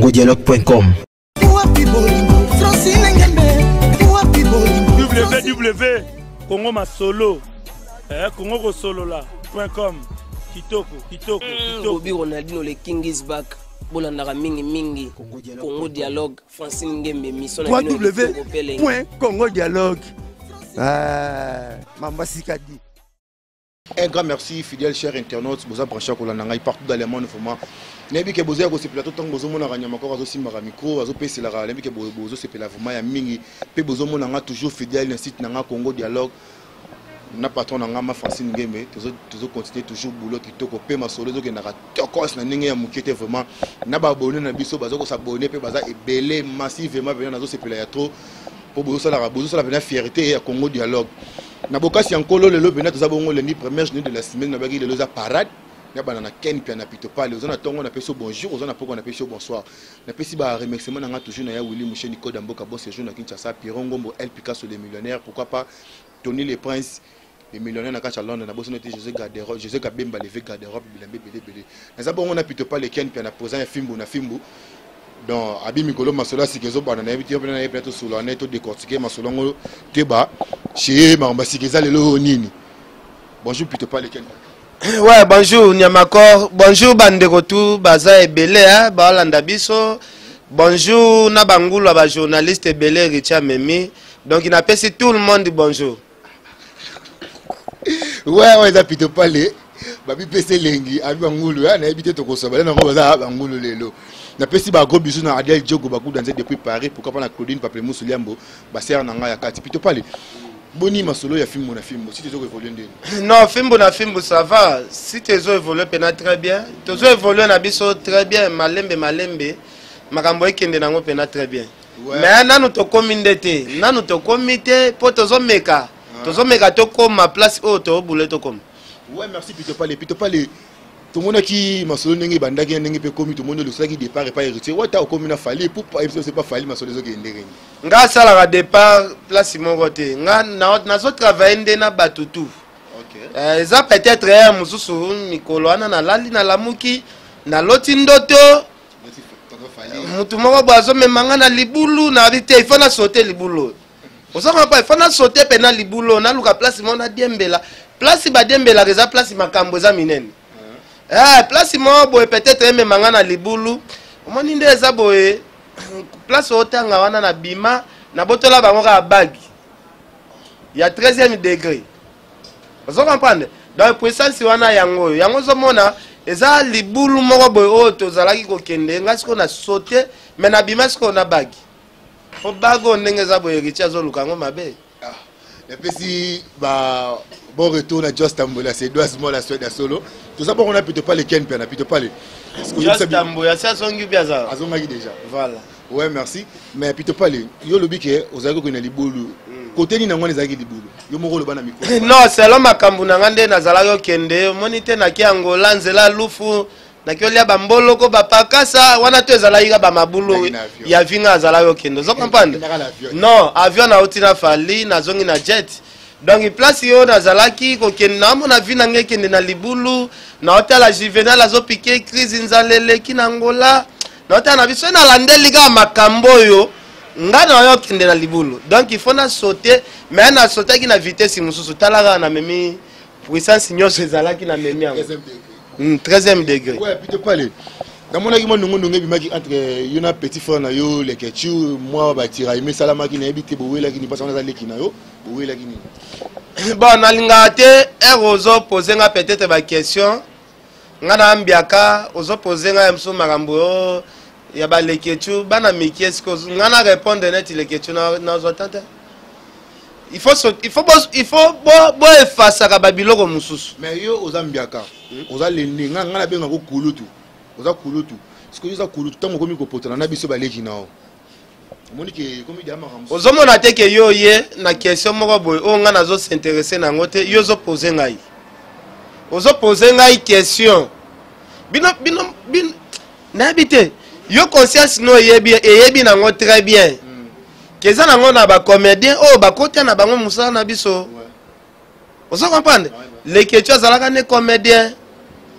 congodialogue.com. www.congomasolo congosolola.com. Kitoko. Bobby Ronaldinho le King is back. Bolandaka mingi Congo Dialogue Francine Ngembe mission www.congodialogue. Mamba Sikadi. Un grand merci, fidèles chers internautes, vous avez branché à Kolananga, partout dans le monde, vraiment. N'ayez que vous avez ce plateau, tant que vous avez un encore aussi micro, vous avez payé la râle, que vous avez ce plateau, vraiment, mingi, puis vous avez toujours fidèle, le site Nanga Congo Dialogue. Na patron Nanga ma Francine Ngembe, toujours continuer toujours boulot qui toko pe ma solo donc na tokos na ninga ya mukete vraiment. Na ba abonné na biso bazoko s'abonner pe baza ebelé massivement venir na zo ce plateau trop pour bozo la venir fierté ya Congo Dialogue. Na bokasi ankolo lelo bena toza bongo le ni première journée de la semaine na bagi lelo za parade na banana ken pia na pito pale ozana tongo na peso bonjour ozana poko na peso bonsoir na pesi ba remerciement na nga toujours na ya Willy Moucheni Koda Mboka bon séjour na Kinshasa Pierron Ngombo El Picasso les millionnaires pourquoi pas Tony les Princes les millionnaires na kacha Londres na bosso noté José Gadero José Kabemba levé Gadero bilembe belé na za bongo na pito pale ken pia na posa ya fimbo na fimbo donc abi mikolo masola sikezo bana na yebiti opena na yepeto solo na to décortiquer masola ngo teba chez mamba sikeza lelo nini. Bonjour pito pale ken. Ouais, bonjour Nyamakor, bonjour Banderotou, Baza et Belé, Balanda Biso, bonjour Nabangulu, ba journaliste Belé, Richard Memi. Donc il n'a pas tout le monde bonjour. Ouais, ça pito pale. Babi pese lengi, abi Bangulu, na habité to kosoba, na ko baza Bangulu lelo. Na pesi ba gros bisous na Adel Diogo Bakou dans depuis Paris, pourquoi pas na Claudine Paplemou Souliambo, ba ser na nga ya kati pito pale. Boni masolo ya film na film si tu veux évoluer ndeni. Non, film na film ça va. Si tu veux évoluer pena très bien. Tu veux évoluer na biso très bien, malembe makambo ekende nango pena très bien. Mais nanu to komindete, nanu to komité po tozo meka to koma place o to boule to kom. Ouais, merci pito pale tout le monde qui masolo ndenge bandaki ndenge pe komi tout le monde le saki départ et pas héritier. Ouais, ta komi na fali pour pas c'est pas fali masolo zo ke ndenge. Nga sala ga départ place mon côté. Nga na zo travailler ndena batutu. OK. Ça peut-être mususu mikolo ana na lali na lamuki na loti ndoto. Mutu moko bazo memanga na libulu na vite il faut na sauter libulu. Osaka pas il faut na sauter pena libulu na luka place mon na diembela. Place ba diembela reza place makambo za minene. Place mo boy peut-être même mangana libulu omoni nde eza boye place otanga wana na bima na botola bango ka bagi ya 13e degré vous comprenez donc puissance wana yango zo mona eza libulu moko boye o tozalaki ko kende ngasiko na sauter mais na bima siko na bagi o bago ndenge eza boye richa zo lukango mabe et puis si ba bon retour à Just Tambola, c'est deux mois la suite de solo. Tout ça pour on a plutôt pas les Ken Pena, plutôt pas les. Just Tambola, c'est Songi Biaza. Azongagi déjà. Voilà. Ouais, merci. Mais plutôt pas les. Yo le bique, aux ago qu'on a les boules. Côté ni nango les agi les boules. Yo moro le bana micro. Non, c'est l'homme à Kambunangande Nazala yo kende. Monite na ki Angola nzela lufu. Na ki olia bambolo ko bapakasa wana to ezala yiga ba mabulu ya vinga azala yo kende. Zo comprendre? Non, avion na utina fali na zongi na jet. Donc place yo na zalaki ko kenna mo na vina ngeke na libulu na hôtel la Juvenal azo piquer crise nzalele kinangola na hôtel na biso na landeli ga makambo yo ngana yo kende na libulu. Donc il faut na sauter mais na sauter ki na vitesse mususu talaka na memi puissance nyonso zalaki na memi yango 13e degré. Ouais, puis te parler. Dans mon argument ndongo bimaki entre yona petit frère na yo le kechu moi ba tira mais salama ki na ebite bo wela ki ni pasana za leki na yo bo wela ki ni. Bon nalinga te erozo poser nga peut-être ba question ngana ambiaka ozo poser nga mso makambo ya ba le kechu bana miki est-ce que ngana répondre net le kechu na zo tante. Il faut bo efasa ka babiloko mususu. Mais yo ozambiaka oza lende ngana benga ko kulutu. Oza kulutu. Ce que oza kulutu tango komi ko potana na biso ba leki nao. Monique komi dia makambo. Ozomona te ke yo ye na question moko boy o nga nazo s'intéresser na ngote yo zo poser ngai. Ozo poser ngai question. Bino na habité. Yo conscience no yebi na ngo très bien. Keza na ngo na ba comédien o ba kotia na bango musala na biso. Ozo comprendre? Les questions zalaka ne comédien.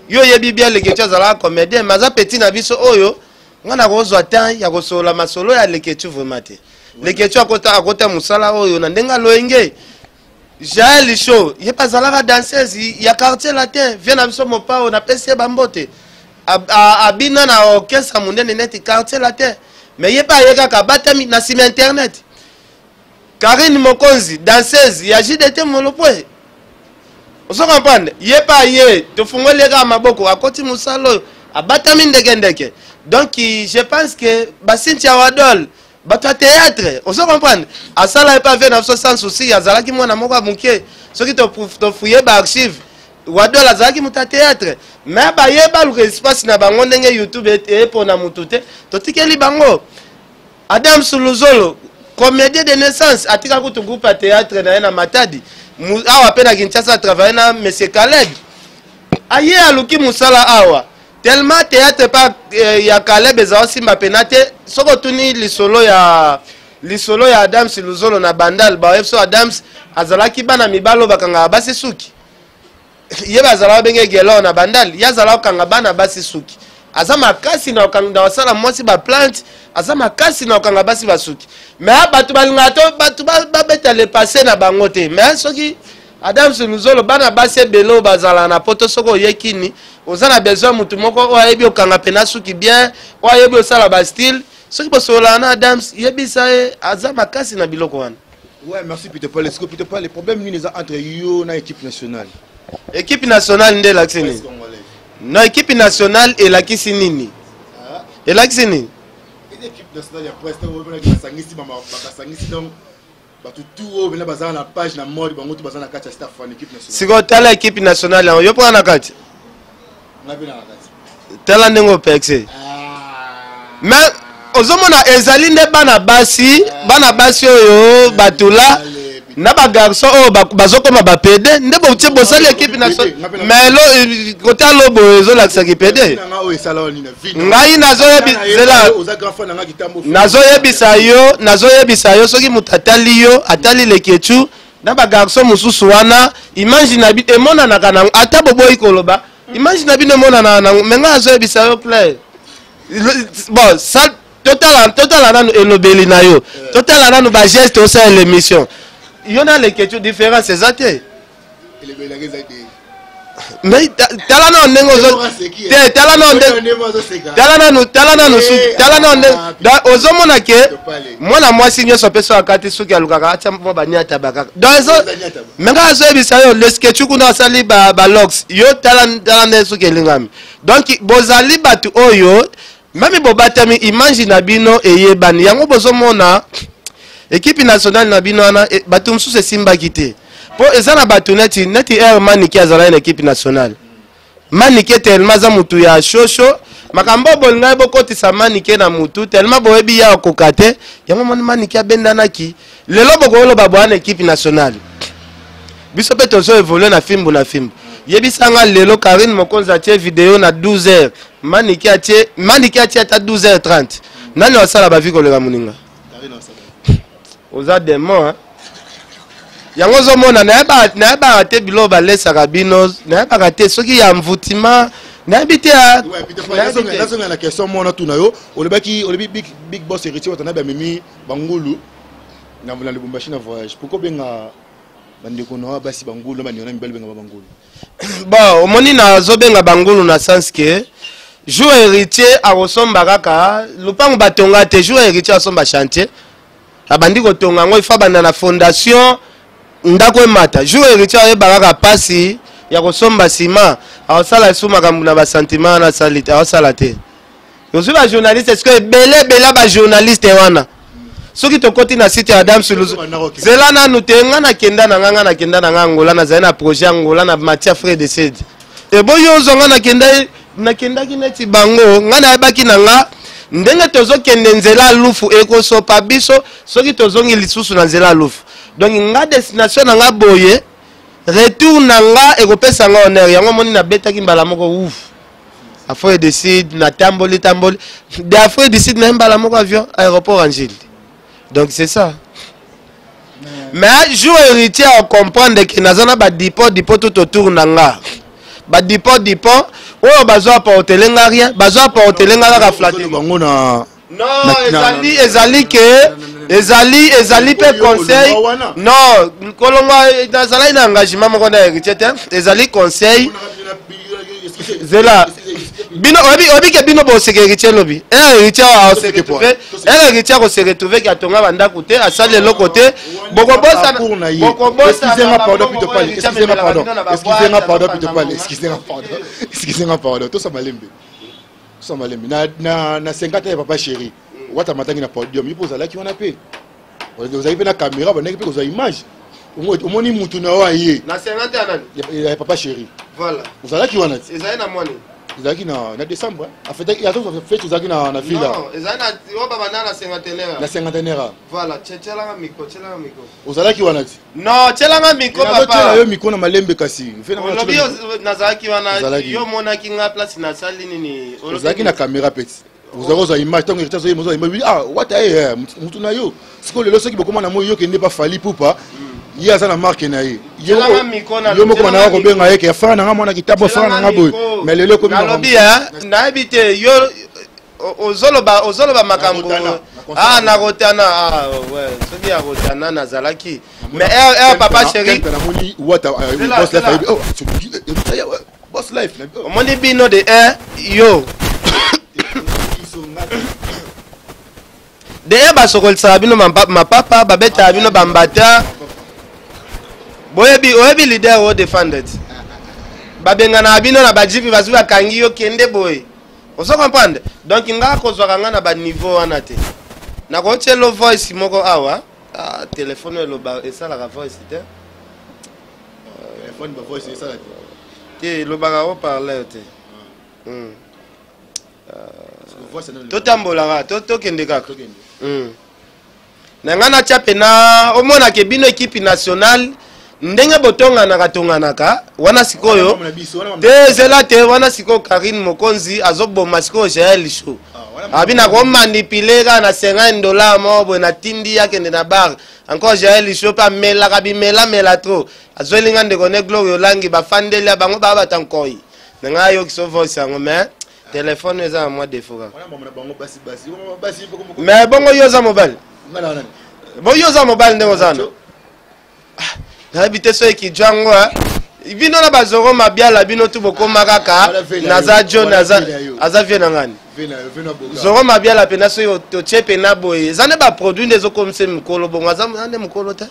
Yo yebi bien les questions zalaka comédien, mais za petit na biso oyo ngana kozwa temps ya kosola masolo ya leketu vraiment te leketu akota musala oyo na ndenga loenge Jaël Show ye bazalaka danseuse ya quartier latin vient na biso mopao na pesi bambote abina na orchestre monene net quartier latin mais ye pa ye kaka batami na sim internet Karine Mokonzi danseuse ya JDT Molopwe oso comprendre ye pa ye to fungoleka maboko akoti musalo abatami ndeke donc je pense que Basintia Wadol bato théâtre oso comprendre asala pas fait dans sans souci azalaki mwana moko amuke soki to fouiller ba archive Wadol azalaki muta théâtre mais ba yeba lu espace na bango ndenge YouTube et pona mutute to tikeli bango Adam Suluzolo comédien de naissance atika kutu groupe théâtre na Matadi awa pena Kinshasa travailler na monsieur Khaled aye aluki musala awa tellement théâtre pas ya Caleb ezao simba penate soko tuni lisolo ya Adams Siluzolo na Bandal ba FSO Adams azalaki bana mibalo bakanga basi suki ye bazala benge gelo na Bandal yazala kanga bana basi suki azama kasi na kanga wasala mwasi ba plant azama kasi na kanga basi basuki mais batu balinga to batu ba beta le passé na bangote mais soki Adam Siluzolo bana basi belo bazala na poto soko yekini ozana besoin mutu moko oyebi okanga pena suki bien oyebi osala ba style soki bosola na Adams yebisa azama kasi na biloko wana. Ouais, merci Peter Paul. Est-ce que Peter Paul les problèmes ni les entre yo na équipe nationale? Équipe nationale ndé laksini. Non, équipe nationale et la kisinini. Et laksini. Équipe nationale ya presque on va sangisi mama bakasangisi donc tout venir bazana na page na mode bango tout bazana kati staff en équipe nationale. Siko tala équipe nationale yo pour na kati. Tala ndengo pexe mais ozomona ezali nde bana basi oyo batula na ba garçon oyo bazokoma ba PD nde botie bosali équipe nationale mais lo kota lobo ezolakisa ki PD ngai nazoyebisa yo soki mutatali yo atali leketu na ba garçon mususu wana imagine bi emona na kana ata boboyi koloba imagine bino mona na menga azo bisa yo play bon ça total nanu elobeli na yo total nanu ba geste au sein de l'émission yona les questions différentes c'est ça te mais tala na ndengo zo te tala na ndengo ozomona ke mwana mwasi nyoso peso akati suki alukaka acha mpo banyata bakaka donc menga azo bisa yo le sketch kuna sali ba logs yo tala nde suki elingami donc bozali batu oyo même bobatami imagine na bino eyebani yango bozomona équipe nationale na bino ana batu msusu simba kite po ezana batu neti air maniki azala na équipe nationale maniki tellement za mutu ya shosho makambo bolinga bokotisa maniki na mutu tellement boyebi ya kokate yango maniki abendanaki lelo bokolo babwana équipe nationale biso pe tozo évoluer na fimbu yebisanga lelo Karine Mokonzi atie vidéo na 12h maniki atie ata 12h30 nani wasala ba viko lega muninga oza demo yango zo mona na ba te bilo ba lesa kabino na ba te soki ya mvutima na bité a ouais la question mona tuna yo olebi big boss héritier watana ba mimi bangulu na vula Lubumbashi na voyage pourquoi benga bandeko na basi bangulu baniona mibali benga bangulu bon omoni na zobenga bangulu na sens que jour héritier a resomba kaka lupango batonga te jour héritier asomba chantier abandi ko tonga ngo ifa bana na fondation ndako emata jour héritier ayeba kaka pasi ya kosomba sima awasala suma kamuna ba sentiment na salite awasala te yozu ba journaliste est-ce que bele ba journaliste wana soki tokoti na site Adam Siluzolo zela nanu te nga na kenda na Angola na zana projet Angola na matière frais de sede e boyo zonga na kenda kineti bango nga na yebaki na nga ndenge tozokende nzela lufu ekosopa biso soki tozongi lisusu na nzela lufu donc nga destination na nga boye retour na nga ekopesa nga honneur yango moni na betaki mbala moko ouf Afrique du Sud na tamboli de Afrique du Sud na mbala moko avion aéroport Angile. Donc c'est ça. Mais jour héritier à comprendre que nazana ba dipot tout autour nanga. Ba dipot oh bazo apporter lenga rien bazo apporter lenga la flatter bango na non ezali pe conseil non kolonga nazala ina engagement moko na héritier te ezali conseil zela bino obi ke bino bo seke héritier lobi héritier a se retrouver héritier ko se retrouver ki atonga banda côté a sale le côté boko bossa excusez-moi pardon plutôt pas excusez-moi pardon tout ça malembe na 50 ans papa chéri wata matangi na podium il pose là qui on a payé vous avez na caméra vous n'avez pas aux images au moni mutu na wa yé na 50 ans il papa chéri voilà vous allez qui on a ezali na mwani ezali na décembre en fait il y a tout fait tout ezali na ville là non ezali na oba bana na 50 na 50 ans voilà tchelanga miko vous allez qui on a non tchelanga miko papa yo miko na malembe kasi fait na lobi nazaki wana yo mona ki nga place na sali nini ezali na caméra petit vous avez aux images tant que tu as imagine ah what est mutu na yo siko lelo soki bokoma na moyo ke ne pas fali pupa il y a ça la marque na ye yo moko na ko benga ye ke fa na mona kitabo fa na boy mais lelo ko na lobi na habite yo ozoloba makambo ah na rotana ah ouais soki ya rotana na zalaki mais papa chéri na moni what boss life oh boss life moni bino de yo de basokolisa bino mapapa babeta bino bambata boyebi leader o defended babengana bino na bajipi bazu bakangi yo kende boye oso comprendre donc nga kozwaka nga na ba niveau wana te na ko tshelo voice moko awa téléphone eloba esalaka voice te téléphone ba voice esalaka te elobaka o parler te totambolaka tokende kaka na nga na tia pena omonake bino ekipe nationale ndenge botonganaka wana sikoyo te ezela te wana sikoyo Karine Mokonzi azoboma sikoyo Jael Show abina komanipile ka na $50 mobo na tindi yakende na bar encore Jael Show pa melaka bimela trop azolinga ndeko ne Glory Olangi bafandeli bango baba tankoi na nga yo kiso voice yango mais téléphone eza à moi défaut mais bongo yoza mobile boyoza mobile ndenge ozana na habite so ki jango bino na bazoro mabiala bino tu bokoma kaka naza jo naza azavie na ngani zoro mabiala pena so yo to chepe na boye zane ba produit ndezo komse mukolo bongo azane mukolo ta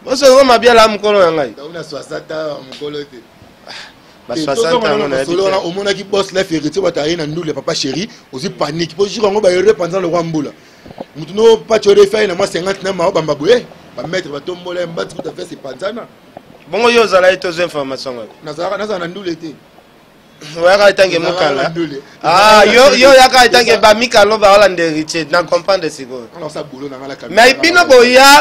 boso zoro mabiala mukolo ya ngai una 60 mukolo te ba 60 ans na habite au mona ki boss life héritier batari na ndule papa chéri ozi panique po jiko ngo ba yore pendant le rwambula mutu no pa chore fa na ma 50 na ma bamba boye ba mettre ba tombola mbati tout à fait c'est panzana bongo yo zala ito information ngako naza na ndule te waka itange mukala yo yaka itange ba mikalo ba wala nderiche na comprendre siko on sa boulot na ngala mais bino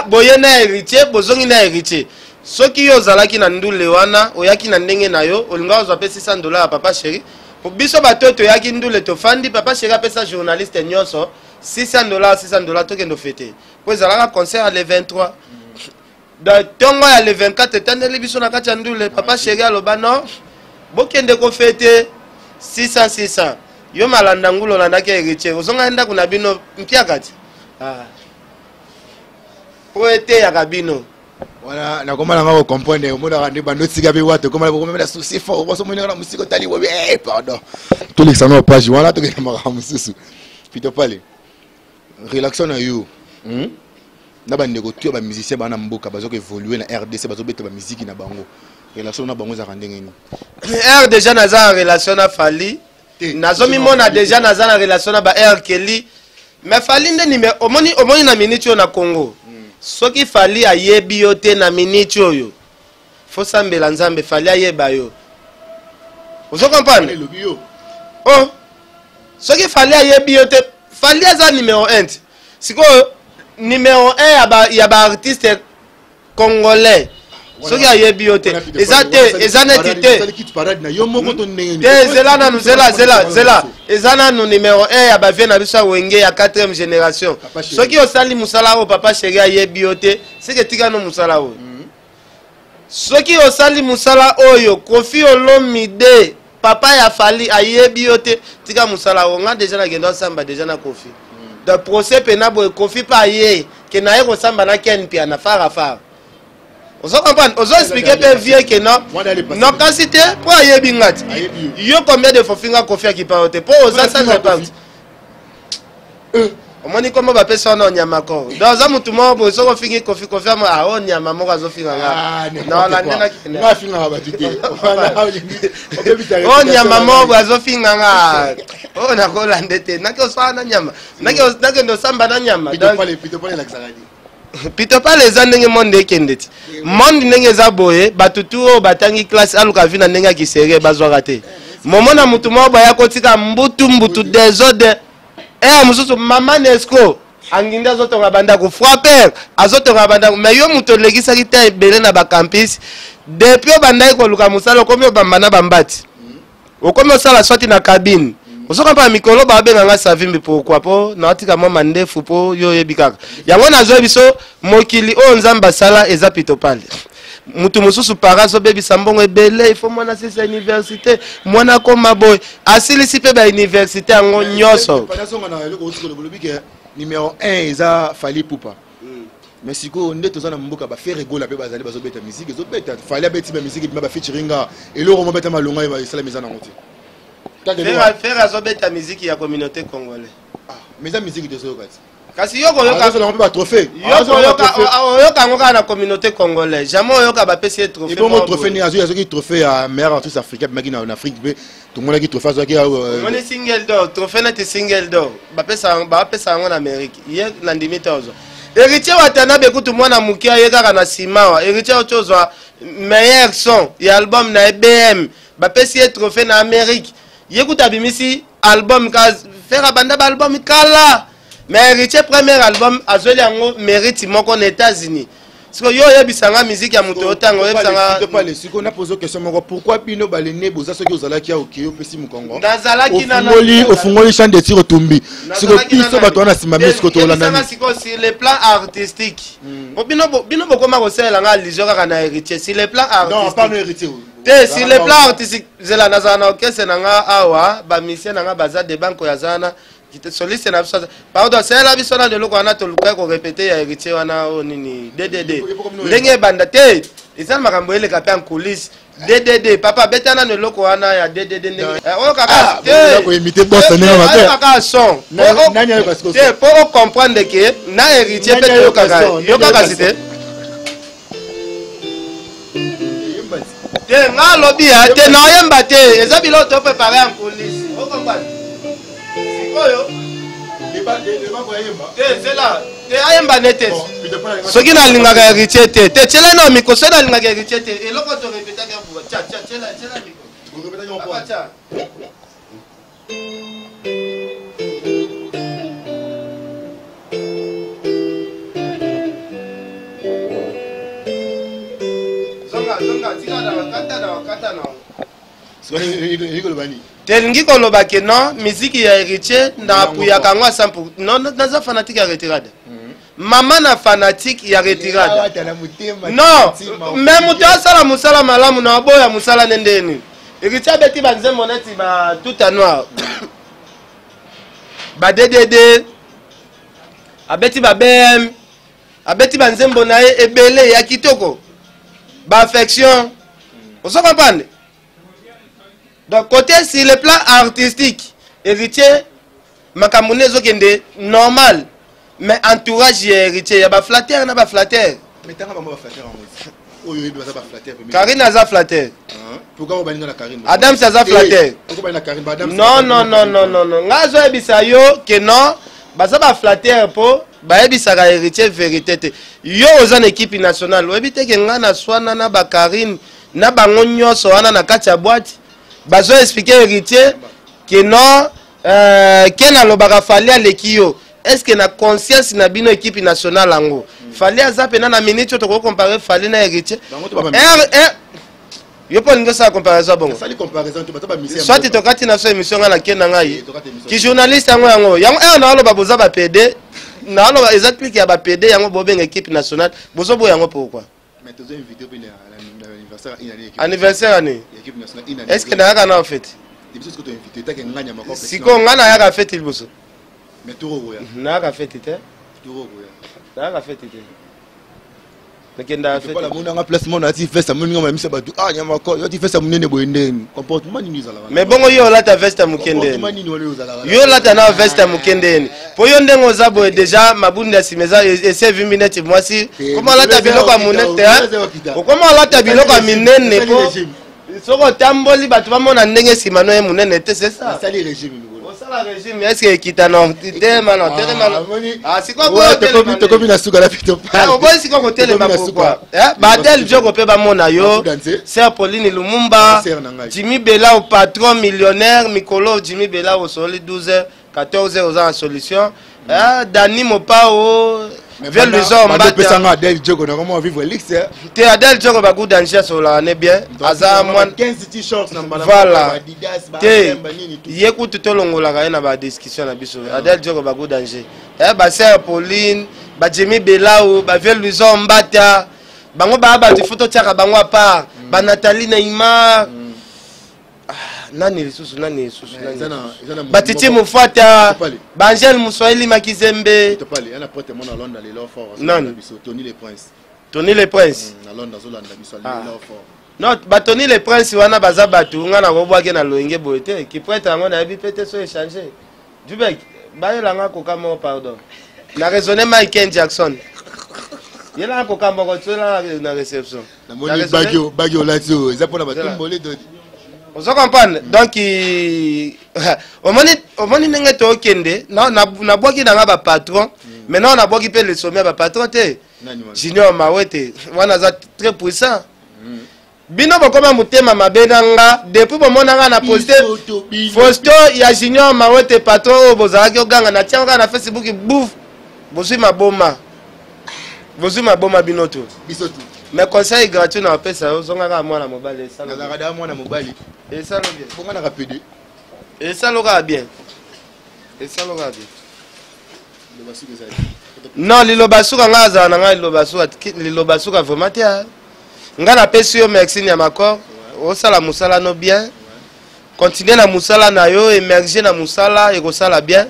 boye na héritier bozongi na héritier soki yo zalaki na ndule wana oyaki na ndenge na yo olinga ozwa pe $600 ya papa chéri po biso batoto yaki ndule to fandi papa chéri apesa journaliste nyonso $600 tokendo fete po ezalaka concert le 23 da tongo ya le 24 etandeli biso na kati ya ndule papa chéri aloba non bokende ko fete 600 yo malanda ngulo landaki héritier ozonga ndako na bino mpia kati po ete ya kabino voilà na koma nga ko comprendre o mona rande bando tsika be wato koma ko mena souci fort o so mona na musiko tali wo pardon to l'examen page voilà to ke mara mususu pito pale relaxation na yo na ba négocier ba musicien bana mboka bazo ko évoluer na RDC bazo beta ba musique na bango relation na bango za kandenge ni R déjà naza relation na Fali nazo mimona déjà naza na relation na ba R Kelly mais Fali nde ni omoni na minute na Congo soki Fali ayebi yo te na minute oyo fo sambela nzambe Fali ayeba yo ozo comprendre oh soki Fali ayebi yo te Fali aza numéro 1 siko numéro 1 ya ba artiste congolais soki ayebi yo te eza neti te zela nanu zela eza nanu numéro 1 ya bavie na biso wenge ya 4e génération soki osali musala oyo papa chéri ayebi yo te seke tikano musala oyo soki osali musala oyo Koffi Olomide papa ya fali ayebi yo te tika musala onga déjà na gendo samba déjà na kofi de procès pena boy kofi pa ye ke na ye ko samba na ken pia na fara ozo comprendre ozo expliquer pe vie que non non kasi te po ayebi ngati yo combien de fois finga kofi akipa te po oza ça réparti omoni komo ba pesa na nyama ko dans un mutu mo bo so ko fingi kofi ama a on nyama mo ka zo finga nga non la ndena kine nga finga ba tite on nyama mo bo zo finga nga o na ko la ndete na ko sa na nyama na ke ndo samba na nyama pito pale la kisaradi pito pale za ndenge monde ekendeti monde ndenge za boye batutu o batangi classe aluka vina ndenge akisere bazwa te momona mutu mo ba yakotika mbutu desordre mususu mama Nesco anginda azotonga banda ko frapper azotonga banda mais yo muto legisa kita ebele na ba campus depuis banda ko luka musalo komi obamba bambati okomi osala swati na cabine osoka pa mikolo ba benga nga savimbi pourquoi po na atika mama ndefu po yo yebikaka yango nazo biso mokili o nzamba sala eza pito pale mutu mususu paraso bebi sambongo ebele il faut mwana sisa université mwana koma boy asilisi pe ba université yango nyoso numéro 1 eza Fally Ipupa mais siko nde tozana mboka ba faire rigola pe bazali bazobeta musique ezobeta Fally abeti ba musique ba featuringa eloko mo beta malonga ba isala mizana ngote faire azobeta musique ya communauté congolais mais za musique de sokati kasi yoko yoka ba trophée yoka ngoka na communauté congolaise jamais yoka ba pesi trophée et bon trophée ni azo ki trophée à meilleur artiste africain mais en Afrique tout le monde qui trophée azo ki on single d'or trophée na single d'or ba pesa en Amérique hier na ndimitozo héritier watana bekutu mwana mukia yeka na simawa héritier otozwa meilleur son ya album na EBM ba pesi trophée na Amérique yekuta bimisi album ka faire banda ba album kala mais héritier premier album azoli yango mérite moko aux États-Unis siko yo yebisanga musique ya muto otango yebisanga pas les siko na poser question moko pourquoi bino balene boza soki ozalaki ya okiyo pesi mukongo nazalaki na ofungoli champ de tir otumbi siko piso bato na simami siko to landa siko sur le plan artistique bino bokoma kosela nga lijo kaka na héritier sur le plan artistique non pas no héritier te sur le plan artistique zela nazana okese nanga awa ba mission nanga baza de banko ya zana soliste na biso pardon c'est la biso na de loko wana to luka ko répéter ya héritier wana o nini DDD ndenge banda te izana makambo ele ka pe en coulisses DDD papa betana ne loko wana ya DDD ndenge o kaka ko imiter boss na matin kaka son nani ayo parce que te pour comprendre que na héritier pe yo kaka cité te nga lobi ya te na yemba te eza bilo to préparer en coulisses o comprendre oyo c'est là te ayemba nete soki na lingaka héritier te tchela na miko so na lingaka héritier te eloko to répéter ka buwa tchela miko répéter ka buwa tcha zonga tika na wakata na telingi koloba ke non musique ya héritier na puyaka ngo 100% non naza fanatique ya retirade mama na fanatique ya retirade non mais mutu asala musala malamu na boya musala nendeni héritier beti banze moneti ba tout à noir ba DDD abeti ba BM abeti banze mbona ebele ya kitoko ba affection on s'en comprend. Donc côté sur le plan artistique, héritier makamune zo kende normal, mais entourage héritier ya ba flatteur na ba flatteur. Mais tanga ba flatteur en oyo ba ba flatteur. Karine aza flatteur. Pourquoi ba ninga na Karine? Adam ça za flatteur. Pourquoi ba na Karine? Adam non. Ngazo ebisa yo que non, ba za ba flatteur po ba ebisa ka héritier vérité te. Yo oza na équipe nationale, obite ke nga na swana na ba Karine na bango nyoso wana na kati ya boîte. Bazo expliquer héritier que non ken alobaka Fally alekio est-ce que na conscience na bino équipe nationale ango Fally azape na minute to ko comparer Fally na héritier yo po ningo sa comparaison bon Fally comparaison to bata ba mission soit to kati na so émission nga na ken na ngai ki journaliste yango na aloba boza ba PD na aloba exactement ki ya ba PD yango bobenga équipe nationale bozo bo yango pourquoi mais tozo invité pour l'anniversaire anniversaire année est-ce que na en fait biso ce que tu invité ta ke nganya makoko siko ngana ya ka fete liboso mais toro roya na ka fete te toro roya na ka fete te nakenda fete voilà mon nga place mon ati festa mon nga mamisa batu ah nyama ko yo ti festa munene boyendeni comportement nini zala mais bongo yo la ta veste mukendeni yo la ta na veste mukendeni po yo ndengo za boye déjà mabunda simeza ese 20 minutes moi si comment la ta biloko ya munete comment la ta biloko ya minene po soko tamboli batu bamona ndenge simano ya munene te c'est ça ça les régime la régime est-ce que kita non te mano ah c'est quoi te comme na suka la pito ah on voit si quoi côté le pourquoi ba tel jogo pe ba mona yo c'est Pauline Lumumba Jimmy Bella au patron millionnaire Mikolo Jimmy Bella au soli 12h 14h aux en solution Dani Mopao vers les hommes batanga Adel Jogo na comment vivre l'ex te Adel Jogo ba good danger sur la ne bien aza moins 15 t-shirts na mbala voilà te yekutu to longola ka na ba discussion na biso Adel Jogo ba good danger ba sœur Pauline ba Jimmy Belao ba vers les hommes bata bango ba ba photo tiaka bango part ba Nathalie Neymar nani lisusu batiti mufata Bangel Muswahili Makizembe topali ana pote mon à Londres les low fort Tony le Prince na Londres zolanda biso les low fort non ba Tony le Prince wana baza batu ngana ko bwake na loenge boete ki prête ngo na bi pete so échanger Dubek ba yela nga ko kamo pardon na raisonner Michael Jackson yela ko kamo ko tsela na réception na moni bagio latio za pona batumbole do on se comprend donc au moni nenge to kende na boki na ba patron maintenant na boki pe le sommet ba patron te Junior Mawete wana za très puissant bino bokoma mutema mabenanga depuis bomonanga na poster photo ya Junior Mawete patron bozalaki oganga na tianga na Facebook bouf bozui maboma binoto bisoto mais conseil gratuit na pesa ozongaka mwana mobali ça na mwana mobali et ça lo bien bonga na rapide et ça lo bien non lilobasuka ngaza na ngai lilobasuka vraiment te nga na pesi yo merci ya makor osala musala no bien continuer na musala na yo émerger na musala et kosala bien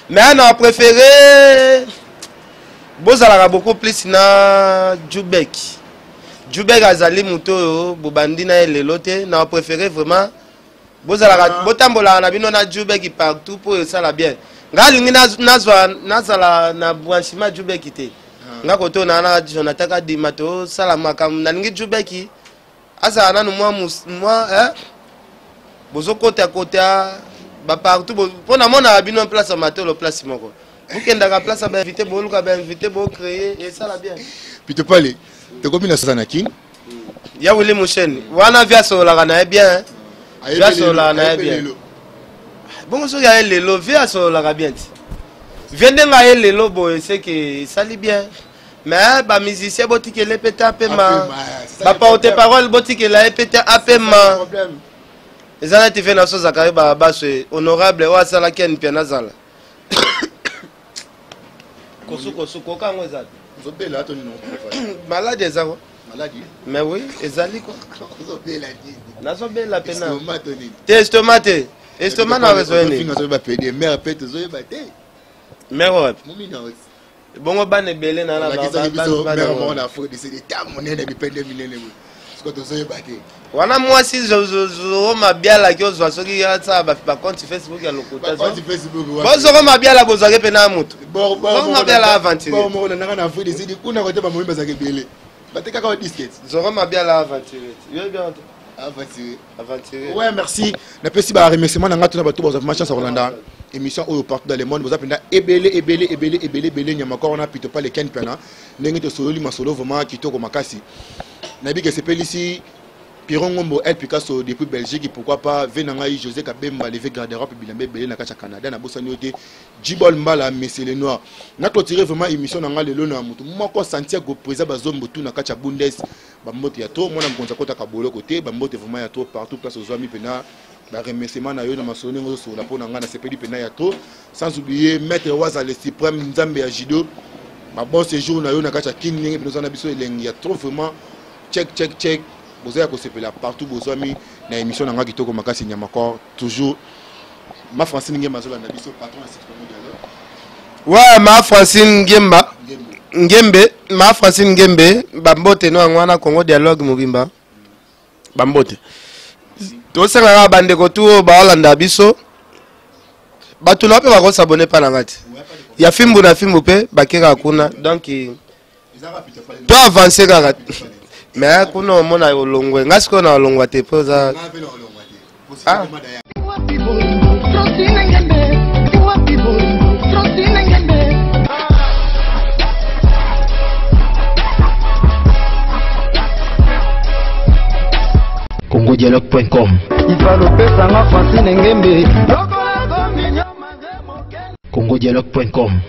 mais on a préféré bozalaka beaucoup plus na Jubek azali muto bobandi na lelo te na préféré vraiment bozalaka botambola na bino na Jubek partout pour ça la bien ngalingi nazala na branchement Jubek te nga koto na Jonathan Kadima to salama kam nalingi Jubek azala na moi bozo kota ba partout pona mona bino place mato le place moko bukenda ka place ba invité boluka ba invité bo créer et ça la bien puis te parler te combien ça na kin ya wili musheni wana via sola na bien via sola na bien bon so ya lelo via sola ka bien viende nga lelo bo c'est que ça li bien mais ba musicien botike le peta pema ba porte parole botike la peta apema ezana ti fait na so zakari ba baso honorable wa sala ken piana zala kosuko kango ezali zobela to non malade ezako maladie mais oui ezali ko zobela di nazobela pena estomac na rezoeni finga zo ba pede mère pete zo ba te mère ouais mumina aussi bongo bane belé na ba mère mo na fo de c'est des tam monene bi pende minene ce que to zo ba te wana moi si zo mabiala ki ozwa soki ya tsa ba compte Facebook ya lokota zo compte Facebook bozo mabiala bozake pena mutu bon mabiala aventure bon mo na na fo de c'est kuna ko te ba mo ba zake belé ba te ka ka disquette zo mabiala aventure yo bien aventure ouais merci na pesi ba remerciement na ngatu na bato ba ma chance à Rolanda émission au partout dans le monde vous appelez ebele nyama ko na pito pas les ken pena ndenge to solo li masolo vraiment kitoko makasi na bi que c'est ici Piron Ngombo El Picasso depuis Belgique pourquoi pas Venangai José Kabemba levé gardera puis bilambe belé na kacha Canada na bosani ote Jibol Mbala Messieurs les Noirs na clôturer vraiment émission na nga lelo na mutu moko Santiago Preza bazombo tout na kacha Bundes ba mbote ya to mona mkonza kota kabolo côté ba mbote vraiment ya to partout place aux amis pena ba remerciement na yo na masolo ngo so la pona nga na sepeli pena ya to sans oublier maître Waza le suprême Nzambe ya Jido ba bon séjour na yo na kacha King Ning pena na biso elengi ya trop vraiment check boza ko sepela partout boza mi na émission na nga kitoko makasi Nyamakor toujours ma Francine Ngemba zola na biso patron à site Congo Dialogue. Ouais, ma Francine Ngemba. Ngembe, ma Francine Ngembe, bambote no ngwana Congo Dialogue mobimba. Bambote. To sanga bande ko tu ba Holanda biso. Batu na pe ba ko s'abonner pa na ngati. Ya fimbu na fimbu pe bakeka kuna donc to avancer kaka. Mais kuna mona olongwe ngasiko na olongwa te poza. Ah. CongoDialogue.com CongoDialogue.com